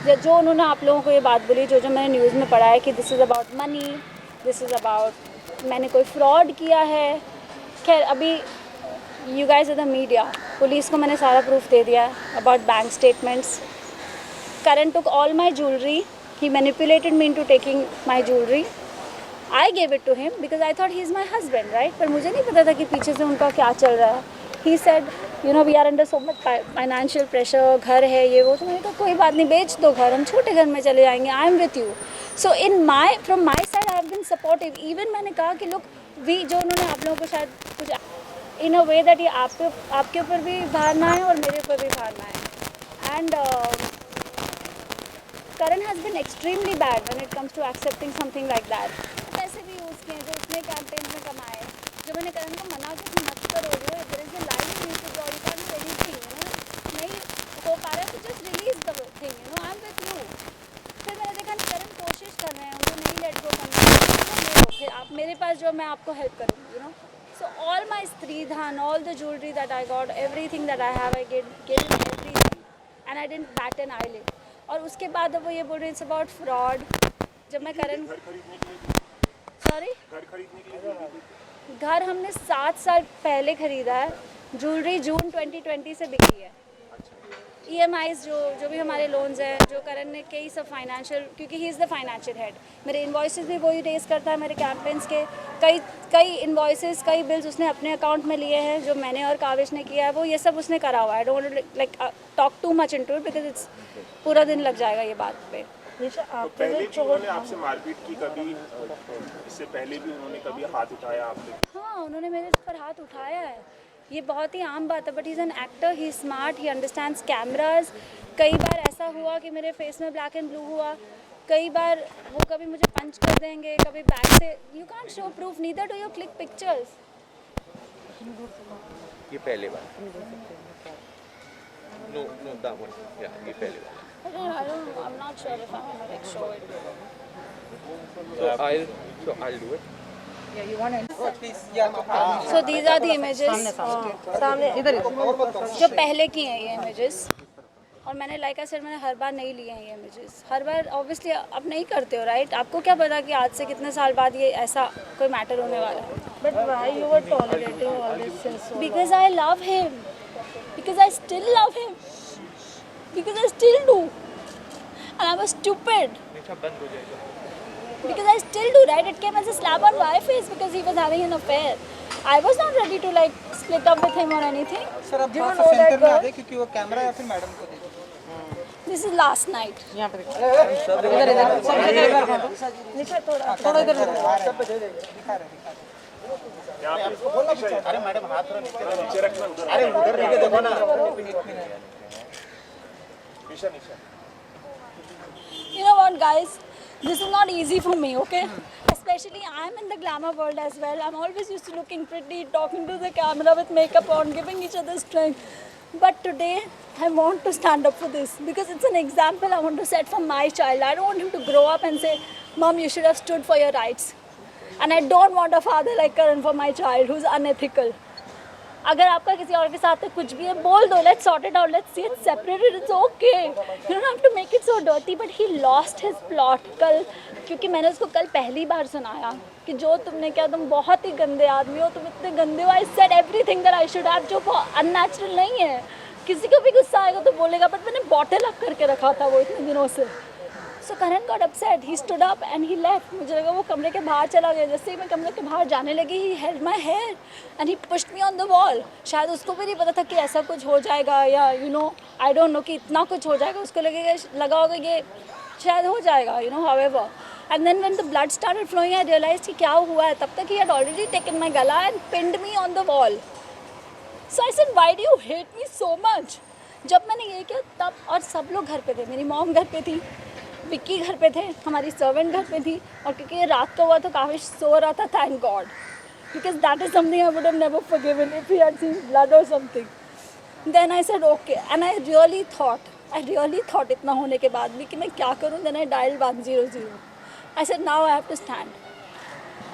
जो उन्होंने आप लोगों को ये बात बोली, जो मैंने न्यूज़ में पढ़ा है कि this is about money, this is about मैंने कोई फ्रॉड किया है। खैर अभी you guys are the media, police को मैंने सारा प्रूफ दे दिया है about bank statements. Karan took all my jewelry, he manipulated me into taking my jewelry. I gave it to him because I thought he's my husband, right? पर मुझे नहीं पता था कि पीछे से उनका क्या चल रहा है। He said, you know, we are under so much financial pressure, घर है ये वो, तो मैंने कहा कोई बात नहीं, बेच दो घर, हम छोटे घर में चले जाएंगे, I am with you. So from my side I have been supportive. Even मैंने कहा कि look, जो उन्होंने आप लोगों को शायद कुछ in a way that ये आपके ऊपर भी भार ना है और मेरे ऊपर भी भार ना है। And Karan has been extremely bad when it comes to accepting something like that. पैसे भी यूज़ किए जो उसने कैंपेन में कमाए, जो मैंने करण को मना किया कि मत करो, there is a line you need to draw, you can't do anything, you know, नहीं हो पा रहा है तो just release the thing, you know, I'm with you. फिर मैंने देखा करण कोशिश कर रहे हैं, उनको नहीं let go करना है, फिर आप मेरे पास जो मैं आपको हेल्प करूँगी, you know. So all my Stridhan, all the jewelry that I got, everything that I have, I gave him everything, and I didn't bat an eyelid. और उसके बाद वो ये बोल रहे इट्स अबाउट फ्रॉड। जब मैं करण सॉरी घर हमने 7 साल पहले ख़रीदा है, ज्वेलरी जून 2020 से बिकी है। EMIs जो भी हमारे लोन्स हैं, जो करण ने कई सब फाइनेंशियल, क्योंकि he is the financial head, मेरे इन्वॉइसेस भी वही रेज करता है, मेरे कैंपेन्स के कई इन्वॉइसेस, कई बिल्स उसने अपने अकाउंट में लिए हैं, जो मैंने और काविश ने किया है, वो ये सब उसने करा हुआ है। I don't like talk too much into it because it's पूरा दिन लग जाएगा ये बात पे। तो पहले भी उन्होंने आपसे मारपीट की कभी, इससे पहले भी उन्होंने कभी हाथ उठाया आप पे? हाँ, उन्होंने मेरे पर हाथ उठाया है, ये बहुत ही आम बात है, but he is an actor, he smart, he understands cameras. कई बार ऐसा हुआ कि मेरे फेस में ब्लैक एंड ब्लू हुआ, कई बार वो कभी मुझे पंच कर देंगे, कभी बैक से। You can't show proof, neither do you click pictures. ये पहले बार नो दैट वन, या ये पहले बार। I'm not sure if I'm gonna like show it. So I'll do it. Yeah, you want to? Oh, please. Yeah. So these are the images सामने इधर जो पहले की हैं ये images, और मैंने लाइक आई सेड मैंने हर बार नहीं लिए हैं ये images, हर बार ऑब्वियसली आप नहीं करते हो, राइट? आपको क्या पता कि आज से कितने साल बाद ये ऐसा कोई मैटर होने वाला है। But why you were tolerating all this since so long? Because I love him, because I still love him, because I still do, and I was stupid. Because I still do, right? It came as a slap on my face because he was having an affair. I was not ready to like split up with him or anything. Sir आप थोड़ा सा centre में आ जाए क्योंकि वो camera या फिर madam को दे दो। This is last night. यहाँ पे इधर इधर सब जगह इधर नीचे थोड़ा इधर सब पे दे दे दिखा रहे अरे मैडम हाथ थोड़ा नीचे रखना उधर, अरे उधर नीचे देखो ना। You know what, guys? This is not easy for me, okay? Especially I'm in the glamour world as well. I'm always used to looking pretty, talking to the camera with makeup on, giving each other strength. But today, I want to stand up for this because it's an example I want to set for my child. I don't want him to grow up and say, Mom, you should have stood for your rights. And I don't want a father like Karan for my child who's unethical. अगर आपका किसी और के साथ कुछ भी है बोल दो, let's sort it out, let's see it separated, it's okay. You don't have to make it so dirty. But he lost his plot कल, क्योंकि मैंने उसको कल पहली बार सुनाया कि जो तुमने किया, तुम बहुत ही गंदे आदमी हो, तुम इतने गंदे हो। I said everything that I should have, जो unnatural नहीं है। किसी को भी गुस्सा आएगा तो बोलेगा, बट मैंने बॉटल अप करके रखा था वो इतने दिनों से। So Karan got upset. He stood up and he left. मुझे लगा वो कमरे के बाहर चला गया। जैसे ही मैं कमरे के बाहर जाने लगी, he held my hair and he pushed me on the wall. शायद उसको भी नहीं पता था कि ऐसा कुछ हो जाएगा, या you know, I don't know कि इतना कुछ हो जाएगा। उसको लगा होगा ये शायद हो जाएगा, you know, however. And then when the blood started flowing, I realized कि क्या हुआ है। तब तक he had already taken my गला and pinned me on the wall. So I said, why do you hate me so much? जब मैंने ये किया तब, और सब लोग घर पे थे, मेरी मॉम घर पे थी, विक्की घर पे थे, हमारी सर्वेंट घर पे थी, और क्योंकि ये रात को हुआ तो काविश सो रहा था, thank God, because that is something I would have never forgiven if he had seen blood और something. Then I said okay, and I really thought इतना होने के बाद भी कि मैं क्या करूँ। Then I dialled 100। I said now I have to stand,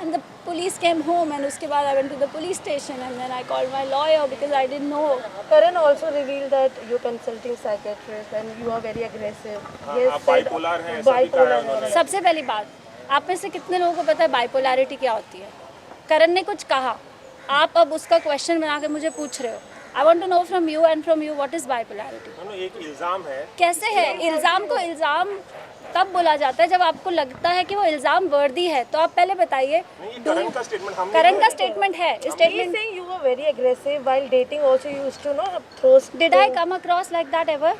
and the police came home, and उसके बाद I went to the police station, and then I called my lawyer because I didn't know. Karan also revealed that you're consulting psychiatrist and you are very aggressive. He has आप said bipolar हैं, ऐसा भी कहा है उन्होंने। सबसे पहली बात, आप में से कितने लोगों को पता है बाइपोलैरिटी क्या होती है? करण ने कुछ कहा, आप अब उसका क्वेश्चन बना के मुझे पूछ रहे हो। I want to know from you and from you what is bipolarity. एक इल्जाम है। कैसे है? इल्ज़ाम को इल्ज़ाम तब बोला जाता है जब आपको लगता है कि वो इल्ज़ाम वर्दी है, तो आप पहले बताइए। करण का स्टेटमेंट हमने करण का स्टेटमेंट है। He's statement saying you were very aggressive while dating. Also, you used to throw. Did I come across like that ever?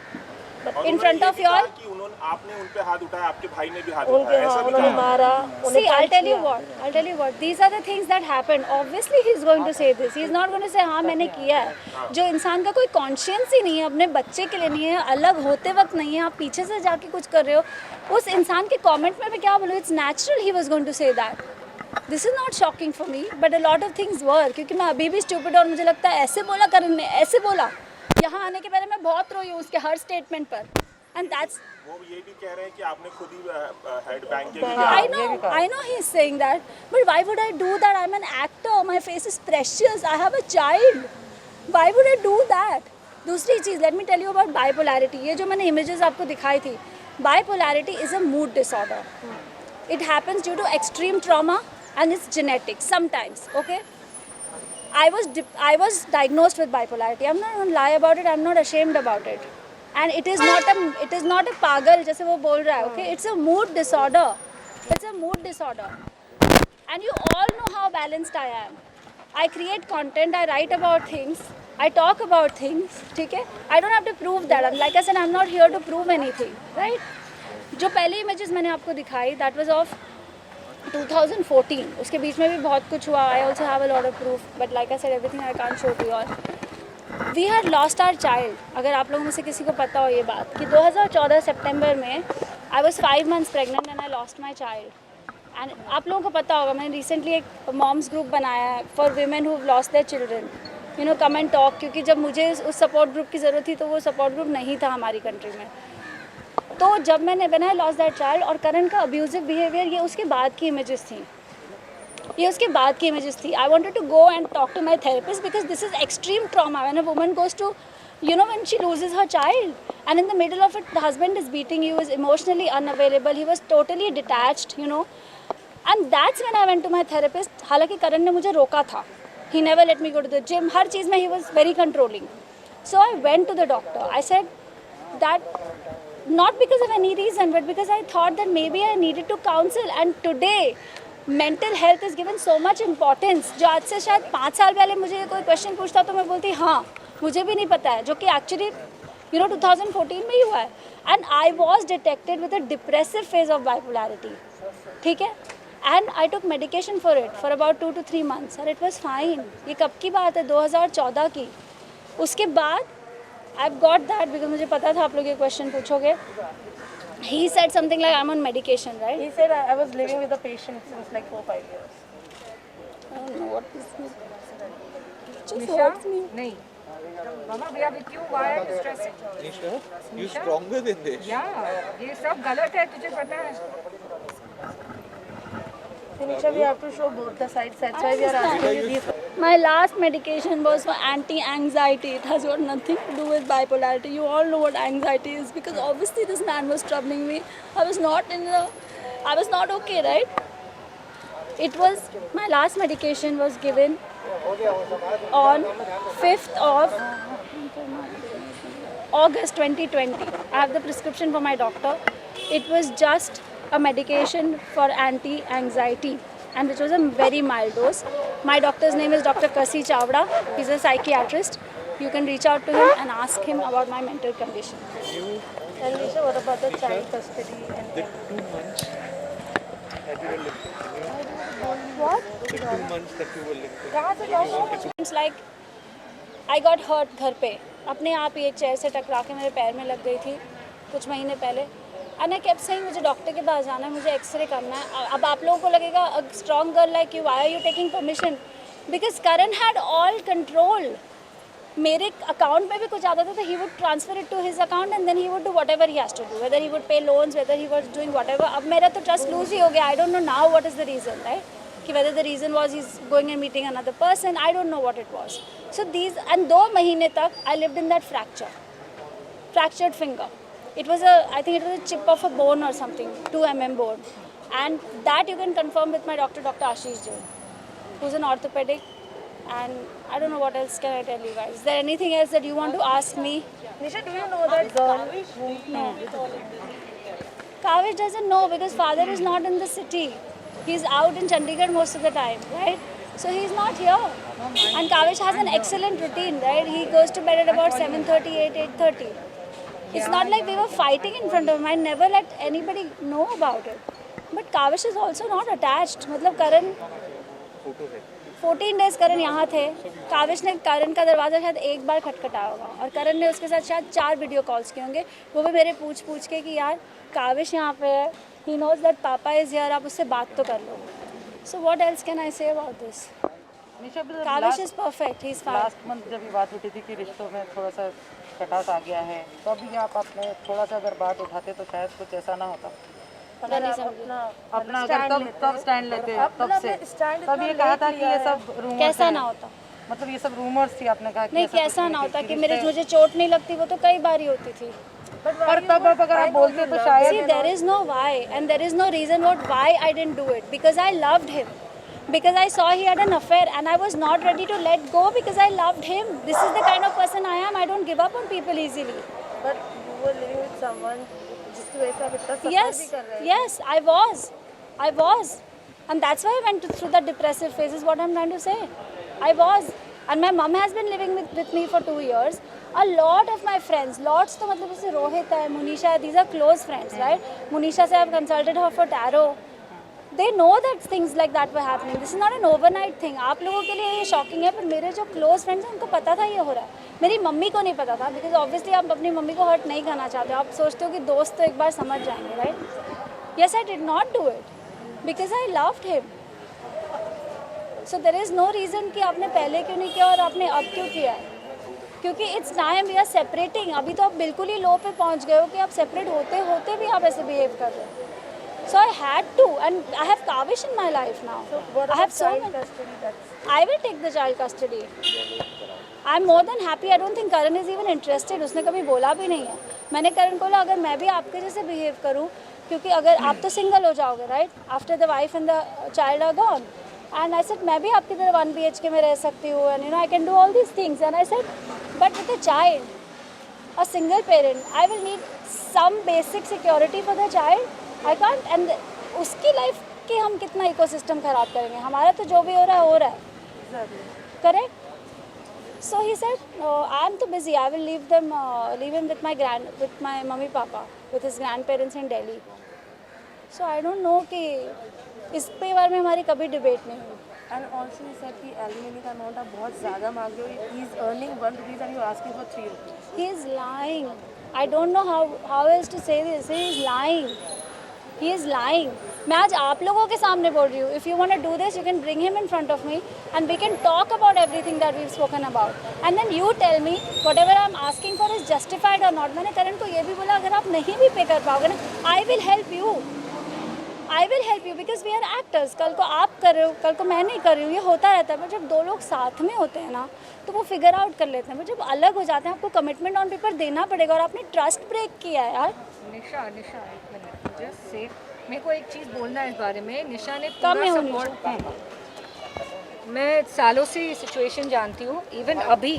In front of you all? आपने उन पे हाथ उठाया, आपके भाई ने भी हाथ उनके उठाया, ऐसा भी उन्होंने कहा। मारा। See, I'll tell you what. These are the things that happen. Obviously, he's going to say this. He's not going to say हाँ मैंने किया है। जो इंसान का कोई कॉन्शियंस ही नहीं है, अपने बच्चे के लिए नहीं है, अलग होते वक्त नहीं है, आप पीछे से जाके कुछ कर रहे हो, उस इंसान के कमेंट में मैं क्या बोलूँ? It's natural he was going to say that. This is not shocking for me, but a lot of things were. क्योंकि मैं अभी भी stupid और मुझे लगता है ऐसे बोला करण ने, ऐसे बोला। यहाँ आने के पहले मैं बहुत रोई हूँ उसके हर स्टेटमेंट पर। And that's वो ये भी कह रहे हैं कि आपने खुद ही हेड बैंक के I know he's saying that, but why would I do that? I'm an actor. My face is precious. I have a child. Why would I do that? दूसरी चीज़, let me tell you about bipolarity. ये जो मैंने images आपको दिखाई थी, bipolarity is a mood disorder. It happens due to extreme trauma and it's genetic sometimes. Okay. I was diagnosed with bipolarity. I'm not going to lie about it. I'm not ashamed about it. And it is not a pagal जैसे वो बोल रहा है, okay? It's a mood disorder. It's a mood disorder. And you all know how balanced I am. I create content, I write about things, I talk about things, ठीक है? I don't have to prove that. Like I said, I'm not here to prove anything, right? जो पहले images मैंने आपको दिखाई, that was of 2014. उसके बीच में भी बहुत कुछ हुआ. I also have a lot of proof, but like I said, everything I can't show to you all. We had lost our child. अगर आप लोगों में से किसी को पता हो ये बात कि 2014 सितंबर में I was 5 months pregnant and I lost my child. And आप लोगों को पता होगा, मैंने recently एक moms group बनाया है for women who've lost their children. You know, come and talk. क्योंकि जब मुझे उस support group की ज़रूरत थी तो वो support group नहीं था हमारी country में. तो जब मैंने when I lost that child और करण का abusive behavior, ये उसके बाद की images थी. ये उसके बाद की images थी. I wanted to go and talk to my therapist because this is extreme trauma. When a woman goes to, you know, when she loses her child and in the middle of it, the husband is beating you, is emotionally unavailable, he was totally detached, you know. And that's when I went to my therapist. हालांकि करण ने मुझे रोका था. He never let me go to the gym. हर चीज़ में he was very controlling. So I went to the doctor. I said that not because of any reason, but because I thought that maybe I needed to counsel. And today, mental health is given so much importance. जो आज से शायद 5 साल पहले मुझे कोई question पूछता तो मैं बोलती हाँ मुझे भी नहीं पता है, जो कि एक्चुअली 2014 में ही हुआ है. And I was detected with a depressive phase of bipolarity. ठीक है. And I took medication for it for about 2 to 3 months और इट वॉज फाइन. ये कब की बात है? 2014 की. उसके बाद आई गॉट दैट बिकॉज मुझे पता था आप लोग ये क्वेश्चन पूछोगे. He said something like I'm on medication, right? He said I was living with a patient since like 4-5 years. I don't know what this means. Just Nisha? hurts me. नहीं. Mama, we are with you. Why are you stressing? Nisha, you stronger than this. Yeah, ये सब गलत है, तुझे पता है. Nisha, we have to show both the sides. That's why we are asking you these. My last medication was for anti-anxiety. It has got nothing to do with bipolarity. You all know what anxiety is because obviously this man was troubling me. I was not okay, right? It was, my last medication was given on 5th of August 2020. I have the prescription from my doctor. It was just a medication for anti-anxiety and which was a very mild dose. My doctor's name is Dr. Kasi Chavda. He's a psychiatrist. You can reach out to him and ask him about my mental condition. And Nisha, what about the child custody? And The 2 months that you were living. What? The 2 months that you were living. कहाँ से जाओ? It's like I got hurt घर पे. अपने आप ही एक chair से टकरा के मेरे पैर में लग गई थी कुछ महीने पहले. And I kept saying मुझे डॉक्टर के पास जाना है, मुझे एक्सरे करना है. अब आप लोगों को लगेगा a strong girl like you, why are you taking permission? Because Karan had all control. मेरे अकाउंट में भी कुछ आता था तो he would transfer it to his account and then he would do whatever he has to do. Whether he would pay loans, whether he was doing whatever. अब मेरा तो trust lose ही हो गया. I don't know now what is the reason, right? कि whether the reason was he's going and meeting another person, I don't know what it was. So these, and 2 महीने तक I lived in that fractured finger. It was I think it was a chip of a bone or something, 2 mm bone. And that you can confirm with my doctor, Dr. Ashish Jain, who's an orthopedic. And I don't know what else can I tell you guys. Is there anything else that you want to ask me? Nisha, do you know that girl? No. Kavish doesn't know because father is not in the city. He's out in Chandigarh most of the time, right? So he's not here. And Kavish has an excellent routine, right? He goes to bed at about 7:30, 8:30. It's not like we were fighting in front of him. I never let anybody know about it. But Kavish is also not attached. मतलब करण 14 days करण यहाँ थे. काविश ने करण का दरवाज़ा शायद एक बार खटखटाया होगा और करण ने उसके साथ शायद 4 वीडियो कॉल्स किए होंगे. वो भी मेरे पूछ के कि यार काविश यहाँ पे है. He knows that पापा is here. आप उससे बात तो कर लो. So what else can I say about this? Kaavish is perfect. He's fine. Last month जब ये बात उठी थी कि रिश्तों में थोड़ा सा खटास आ गया है, तो अभी आप अपने थोड़ा सा अगर बात उठाते तो शायद कुछ ऐसा ना होता. पता नहीं समझ अपना अगर तब स्टैंड लेते तब से तब ये कहा था कि ये सब रूमर्स कैसा ना होता. मतलब ये सब रूमर्स थी. आपने कहा कि नहीं कैसा ना होता कि मुझे चोट नहीं लगती. वो तो कई बार ही होती थी. पर तब अब अगर आप बोलते तो शायद See, there is no why and there is no reason why I didn't do it. Because I loved him. Because I saw he had an affair and I was not ready to let go because I loved him. This is the kind of person I am. I don't give up on people easily. But you were living with someone जिसकी वजह से आप इतना सफर Yes, भी कर रहे हैं. yes, I was. And that's why I went through that depressive phase is what I'm trying to say. I was. And my mom has been living with me for 2 years. A lot of my friends, lots तो मतलब जैसे रोहित है, Munisha, these are close friends, right? Munisha से I've consulted her for tarot. They know that things like that were happening. This is not an overnight thing. आप लोगों के लिए ये शॉकिंग है, पर मेरे जो क्लोज फ्रेंड्स हैं उनको पता था ये हो रहा है. मेरी मम्मी को नहीं पता था बिकॉज ऑब्वियसली आप अपनी मम्मी को हर्ट नहीं करना चाहते. आप सोचते हो कि दोस्त तो एक बार समझ जाएंगे, right? Yes, I did not do it because I loved him. So there is no reason कि आपने पहले क्यों नहीं किया और आपने अब क्यों किया है. क्योंकि it's time we are separating. अभी तो आप बिल्कुल ही लो पे पहुंच गए हो कि आप सेपरेट होते होते भी आप ऐसे बिहेव कर रहे हो. So I had to, and I have Kavish in my life now. So what I have about so child many. custody? I will take the child custody. I'm more than happy. I don't think Karan is even interested. उसने कभी बोला भी नहीं है. मैंने करण को बोला अगर मैं भी आपके जैसे बिहेव करूँ, क्योंकि अगर आप तो सिंगल हो जाओगे, right? After the wife and the child are gone. And I said मैं भी आपकी तरह 1 BHK में रह सकती हूँ. And I can do all these things. And I said but with a child, a single parent, I will need some basic security for the child. I can't. And उसकी life की हम कितना ecosystem खराब करेंगे. हमारा तो जो भी हो रहा है correct. So he said, I'm too busy. I will leave him with my mummy papa, with his grandparents in Delhi. So I don't know कि इस पे बारे में हमारी कभी डिबेट नहीं हुई. And also he said कि alimony का amount आप बहुत ज़्यादा मांग रहे हो. He is earning 1 rupees and you are asking for 3 rupees. He is lying. I don't know how else to say this. He is lying. He is lying. मैं आज आप लोगों के सामने बोल रही हूँ. If you want to do this, you can bring him in front of me and we can talk about everything that we've spoken about. And then you tell me whatever I'm asking for is justified or not. मैंने करण को ये भी बोला अगर आप नहीं भी पे कर पाओगे ना, I will help you. I will help you because we are actors. कल को आप कर रहे हो, कल को मैं नहीं कर रही हूँ. ये होता रहता है. पर जब 2 लोग साथ में होते हैं ना तो वो फिगर आउट कर लेते हैं. पर जब अलग हो जाते हैं आपको कमिटमेंट ऑन पेपर देना पड़ेगा और आपने ट्रस्ट ब्रेक किया है यार. निशा एक मिनट जस्ट से मेरे को एक चीज़ बोलना है इस बारे में. निशा ने कम है पूरा उन्नीस. सपोर्ट. मैं सालों से ये सिचुएशन जानती हूँ. इवन अभी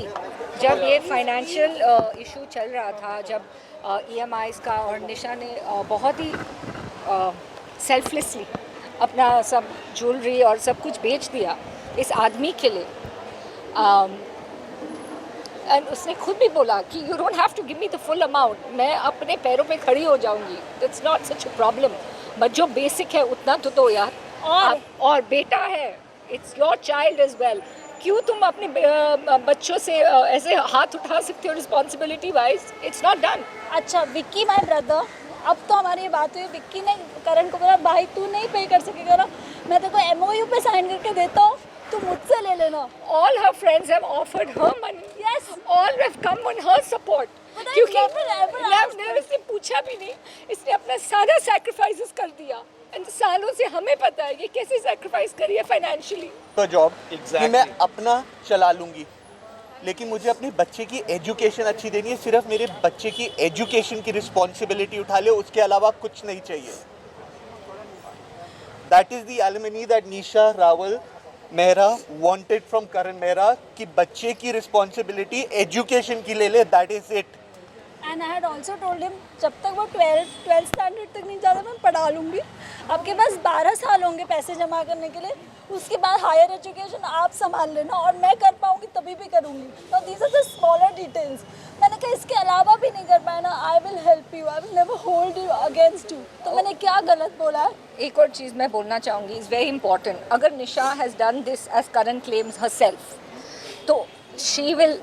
जब ये फाइनेंशियल इशू चल रहा था, जब EMIs का, और निशा ने बहुत ही सेल्फलेसली अपना सब ज्वेलरी और सब कुछ बेच दिया इस आदमी के लिए. एंड उसने खुद भी बोला कि you don't have to give me the full amount. मैं अपने पैरों पे खड़ी हो जाऊंगी. It's not such a problem. But जो बेसिक है उतना तो यार. और बेटा है, it's your child as well. क्यों तुम अपने बच्चों से ऐसे हाथ उठा सकते हो responsibility wise? It's not done. अच्छा विक्की माय ब्रदर, अब तो हमारी ये बात हुई. विक्की ने करण को बोला भाई तू नहीं पे कर सकेगा ना, मैं तेरे को MOU पे साइन करके देता हूँ. तू मुझसे ले लेना। All her friends have offered her money. Yes. All have come on her support. But I क्योंकि never ever asked मैंने इससे पूछा भी नहीं, इसने अपना सारा sacrifices कर दिया। And सालों से हमें पता है ये कैसे sacrifice करी है financially. का जॉब कि मैं अपना चला लूँगी, लेकिन मुझे अपने बच्चे की एजुकेशन अच्छी देनी है। सिर्फ मेरे बच्चे की एजुकेशन की रिस्पॉन्सिबिलिटी उठा ले, उसके अलावा कुछ नहीं चाहिए। That is the alimony that Nisha Rawal Mehra wanted from Karan Mehra कि बच्चे की रिस्पॉन्सिबिलिटी एजुकेशन की ले ले, that is it. And I had also told him जब तक वो 12th स्टैंडर्ड तक नहीं जाता मैं पढ़ा लूँगी। आपके पास 12 साल होंगे पैसे जमा करने के लिए, उसके बाद हायर एजुकेशन आप संभाल लेना और मैं कर पाऊँगी तभी भी करूँगी। तो these are the smaller details. मैंने कहा इसके अलावा भी नहीं कर पाया ना, I will help you, I will never hold you against you. तो मैंने क्या गलत बोला है? एक और चीज़ मैं बोलना चाहूँगी, इज़ वेरी इंपॉर्टेंट। अगर Nisha has done this as Karan claims herself, तो शी विल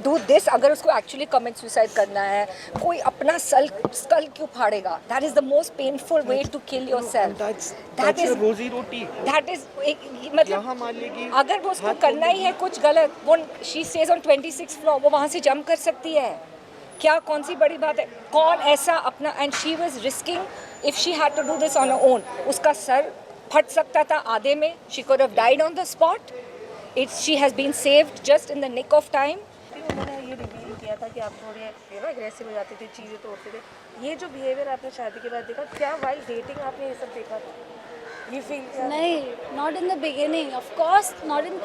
डू दिस। अगर उसको एक्चुअली कमिट सुसाइड करना है, कोई अपना स्कल क्यों फाड़ेगा? That is the most painful way to kill your self. That is रोजी रोटी। दैट इज मतलब अगर वो उसको करना ही है कुछ गलत, वो she stage on 26th floor, वो वहाँ से जंप कर सकती है। क्या कौन सी बड़ी बात है? कौन ऐसा अपना, and she was risking if she had to do this on her own. उसका सर फट सकता था आधे में, she could have died on the spot. She has been saved just in the nick of time. उन्होंने ये रिवील किया था कि आप थोड़े अग्रेसिव हो जाते थे, चीज़ें तोड़ते थे। ये जो बिहेवियर आपने शादी के बाद देखा, क्या वाइल डेटिंग आपने ये सब देखा था? ये फील किया? नहीं, not in the beginning, of course not in.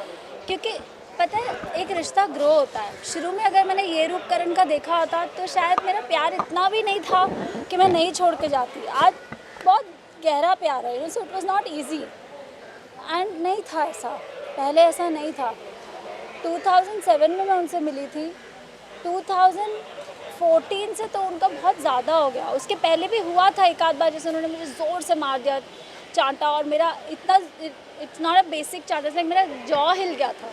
क्योंकि पता है एक रिश्ता ग्रो होता है। शुरू में अगर मैंने ये रूप करण का देखा होता तो शायद मेरा प्यार इतना भी नहीं था कि मैं नहीं छोड़ के जाती। आज बहुत गहरा प्यार है, so it was not easy. And नहीं था ऐसा, पहले ऐसा नहीं था। 2007 में मैं उनसे मिली थी, 2014 से तो उनका बहुत ज़्यादा हो गया। उसके पहले भी हुआ था एक आध बार, जैसे उन्होंने मुझे ज़ोर से मार दिया, चांटा, और मेरा इतना, इट्स नॉट अ बेसिक चांटा, लाइक मेरा जॉ हिल गया था।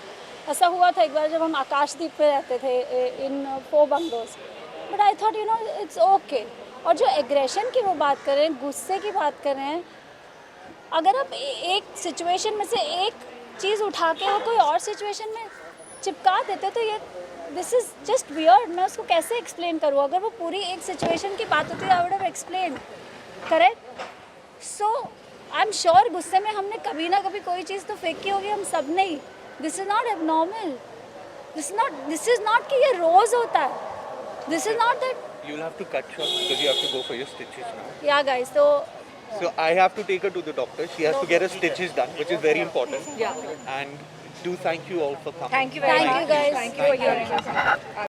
ऐसा हुआ था एक बार जब हम आकाशदीप पे रहते थे इन 4 bungalows. But I thought it's okay. और जो एग्रेशन की वो बात कर रहे हैं, गुस्से की बात कर रहे हैं, अगर आप एक सिचुएशन में से एक चीज़ उठा के वो कोई और सिचुएशन में चिपका देते तो ये दिस इज़ जस्ट वियर्ड। मैं उसको कैसे एक्सप्लेन करूँ? अगर वो पूरी एक सिचुएशन की बात होती है, आई would have explain, correct? So I am sure गुस्से में हमने कभी ना कभी कोई चीज़ तो फेंकी होगी हम सब ने ही। This is not abnormal, this is not कि ये रोज़ होता है, this is not that. You'll have to cut short because you have to go for your stitches now. या guys, So I have to take her to the doctor. She has to get her stitches done, which is very important. Yeah. And do thank you all for coming. Thank you very much. Thank you guys. Thank you for hearing us.